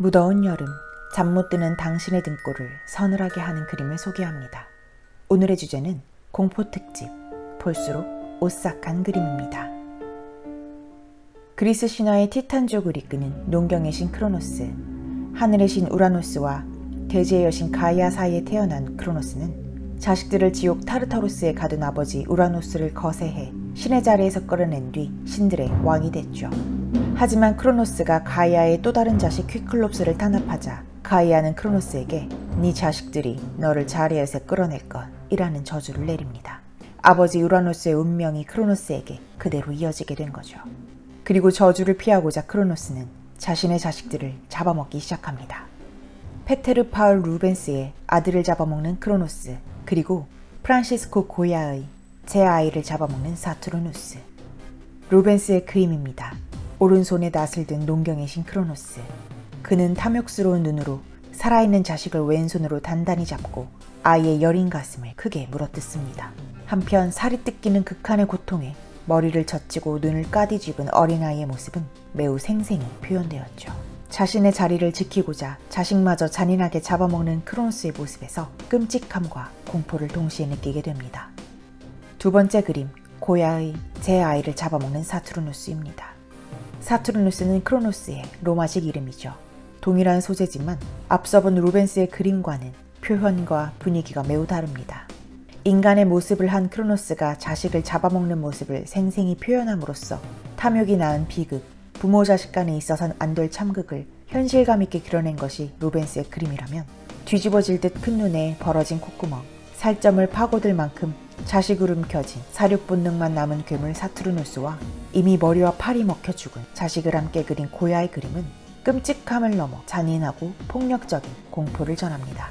무더운 여름, 잠 못 드는 당신의 등골을 서늘하게 하는 그림을 소개합니다. 오늘의 주제는 공포 특집, 볼수록 오싹한 그림입니다. 그리스 신화의 티탄족을 이끄는 농경의 신 크로노스, 하늘의 신 우라노스와 대지의 여신 가이아 사이에 태어난 크로노스는 자식들을 지옥 타르타로스에 가둔 아버지 우라노스를 거세해 신의 자리에서 끌어낸 뒤 신들의 왕이 됐죠. 하지만 크로노스가 가이아의 또 다른 자식 퀴클롭스를 탄압하자 가이아는 크로노스에게 네 자식들이 너를 자리에서 끌어낼 것이라는 저주를 내립니다. 아버지 우라노스의 운명이 크로노스에게 그대로 이어지게 된 거죠. 그리고 저주를 피하고자 크로노스는 자신의 자식들을 잡아먹기 시작합니다. 페테르 파울 루벤스의 아들을 잡아먹는 크로노스, 그리고 프란시스코 고야의 제 아이를 잡아먹는 사투르누스. 루벤스의 그림입니다. 오른손에 낫을 든 농경의 신 크로노스. 그는 탐욕스러운 눈으로 살아있는 자식을 왼손으로 단단히 잡고 아이의 여린 가슴을 크게 물어뜯습니다. 한편 살이 뜯기는 극한의 고통에 머리를 젖히고 눈을 까디집은 어린아이의 모습은 매우 생생히 표현되었죠. 자신의 자리를 지키고자 자식마저 잔인하게 잡아먹는 크로노스의 모습에서 끔찍함과 공포를 동시에 느끼게 됩니다. 두 번째 그림, 고야의 제 아이를 잡아먹는 사투르누스입니다. 사투르누스는 크로노스의 로마식 이름이죠. 동일한 소재지만 앞서 본 루벤스의 그림과는 표현과 분위기가 매우 다릅니다. 인간의 모습을 한 크로노스가 자식을 잡아먹는 모습을 생생히 표현함으로써 탐욕이 낳은 비극, 부모 자식 간에 있어선 안 될 참극을 현실감 있게 그려낸 것이 루벤스의 그림이라면, 뒤집어질 듯 큰 눈에 벌어진 콧구멍, 살점을 파고들 만큼 자식으로 움켜진 사육 본능만 남은 괴물 사투르누스와 이미 머리와 팔이 먹혀 죽은 자식을 함께 그린 고야의 그림은 끔찍함을 넘어 잔인하고 폭력적인 공포를 전합니다.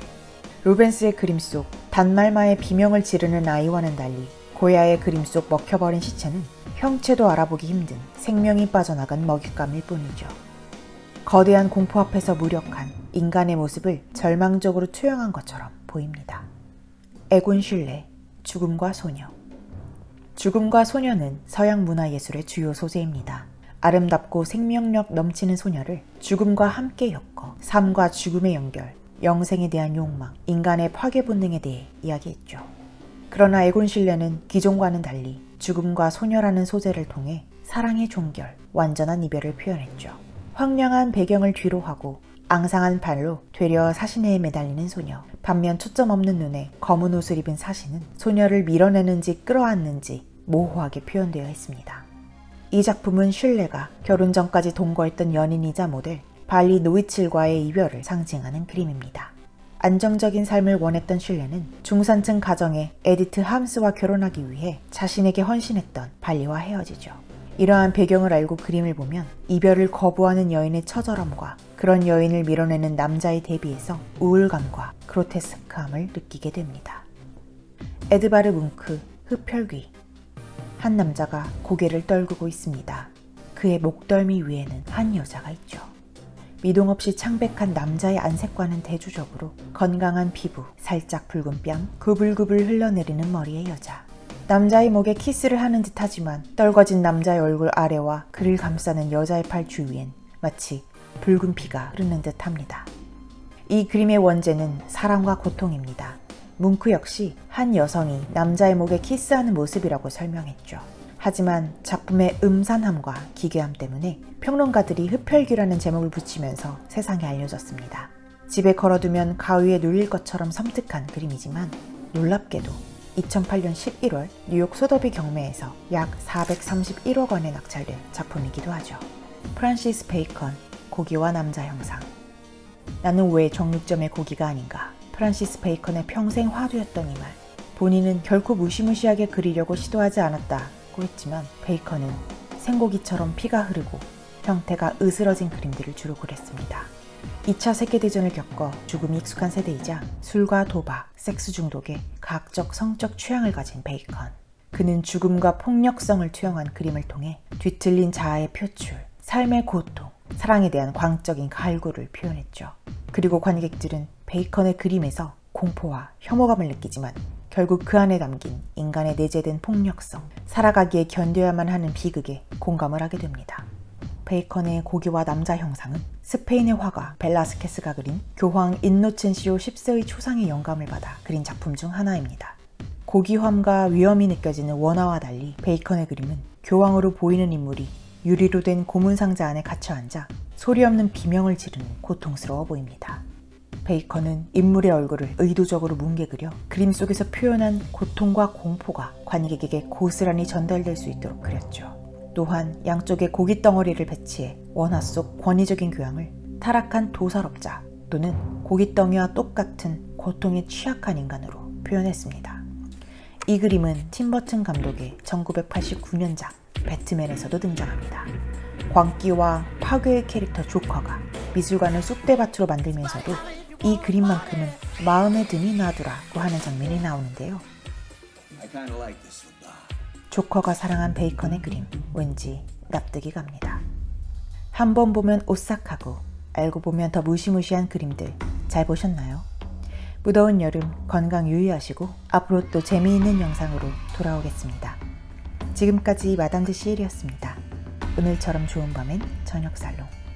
루벤스의 그림 속 단말마의 비명을 지르는 아이와는 달리 고야의 그림 속 먹혀버린 시체는 형체도 알아보기 힘든 생명이 빠져나간 먹잇감일 뿐이죠. 거대한 공포 앞에서 무력한 인간의 모습을 절망적으로 투영한 것처럼 보입니다. 에곤 슐레, 죽음과 소녀. 죽음과 소녀는 서양 문화예술의 주요 소재입니다. 아름답고 생명력 넘치는 소녀를 죽음과 함께 엮어 삶과 죽음의 연결, 영생에 대한 욕망, 인간의 파괴 본능에 대해 이야기했죠. 그러나 에곤 슐레는 기존과는 달리 죽음과 소녀라는 소재를 통해 사랑의 종결, 완전한 이별을 표현했죠. 황량한 배경을 뒤로 하고 앙상한 발로 되려 사시내에 매달리는 소녀, 반면 초점 없는 눈에 검은 옷을 입은 사시는 소녀를 밀어내는지 끌어안는지 모호하게 표현되어 있습니다. 이 작품은 슐레가 결혼 전까지 동거했던 연인이자 모델 발리 노이칠과의 이별을 상징하는 그림입니다. 안정적인 삶을 원했던 슐레는 중산층 가정의 에디트 함스와 결혼하기 위해 자신에게 헌신했던 발리와 헤어지죠. 이러한 배경을 알고 그림을 보면 이별을 거부하는 여인의 처절함과 그런 여인을 밀어내는 남자의 대비에서 우울감과 그로테스크함을 느끼게 됩니다. 에드바르 뭉크, 흡혈귀. 한 남자가 고개를 떨구고 있습니다. 그의 목덜미 위에는 한 여자가 있죠. 미동 없이 창백한 남자의 안색과는 대조적으로 건강한 피부, 살짝 붉은 뺨, 구불구불 흘러내리는 머리의 여자. 남자의 목에 키스를 하는 듯 하지만 떨궈진 남자의 얼굴 아래와 그를 감싸는 여자의 팔 주위엔 마치 붉은 피가 흐르는 듯 합니다. 이 그림의 원제는 사랑과 고통입니다. 뭉크 역시 한 여성이 남자의 목에 키스하는 모습이라고 설명했죠. 하지만 작품의 음산함과 기괴함 때문에 평론가들이 흡혈귀라는 제목을 붙이면서 세상에 알려졌습니다. 집에 걸어두면 가위에 눌릴 것처럼 섬뜩한 그림이지만 놀랍게도 2008년 11월 뉴욕 소더비 경매에서 약 431억 원에 낙찰된 작품이기도 하죠. 프란시스 베이컨, 고기와 남자 형상. 나는 왜 정육점의 고기가 아닌가. 프란시스 베이컨의 평생 화두였던 이 말. 본인은 결코 무시무시하게 그리려고 시도하지 않았다고 했지만 베이컨은 생고기처럼 피가 흐르고 형태가 으스러진 그림들을 주로 그렸습니다. 2차 세계대전을 겪어 죽음이 익숙한 세대이자 술과 도박, 섹스 중독에 가학적 성적 취향을 가진 베이컨. 그는 죽음과 폭력성을 투영한 그림을 통해 뒤틀린 자아의 표출, 삶의 고통, 사랑에 대한 광적인 갈구를 표현했죠. 그리고 관객들은 베이컨의 그림에서 공포와 혐오감을 느끼지만 결국 그 안에 담긴 인간의 내재된 폭력성, 살아가기에 견뎌야만 하는 비극에 공감을 하게 됩니다. 베이컨의 고기와 남자 형상은 스페인의 화가 벨라스케스가 그린 교황 인노첸시오 10세의 초상의 영감을 받아 그린 작품 중 하나입니다. 고귀함과 위험이 느껴지는 원화와 달리 베이컨의 그림은 교황으로 보이는 인물이 유리로 된 고문 상자 안에 갇혀 앉아 소리 없는 비명을 지르는 고통스러워 보입니다. 베이컨은 인물의 얼굴을 의도적으로 뭉개 그려 그림 속에서 표현한 고통과 공포가 관객에게 고스란히 전달될 수 있도록 그렸죠. 또한 양쪽에 고기 덩어리를 배치해 원화 속 권위적인 교황을 타락한 도살업자 또는 고깃덩이와 똑같은 고통에 취약한 인간으로 표현했습니다. 이 그림은 팀버튼 감독의 1989년작 배트맨에서도 등장합니다. 광기와 파괴의 캐릭터 조커가 미술관을 쑥대밭으로 만들면서도 이 그림만큼은 마음에 든이 나더라고 하는 장면이 나오는데요. 조커가 사랑한 베이컨의 그림, 왠지 납득이 갑니다. 한 번 보면 오싹하고 알고 보면 더 무시무시한 그림들 잘 보셨나요? 무더운 여름 건강 유의하시고 앞으로 또 재미있는 영상으로 돌아오겠습니다. 지금까지 마담드 시엘이었습니다. 오늘처럼 좋은 밤엔 저녁살롱.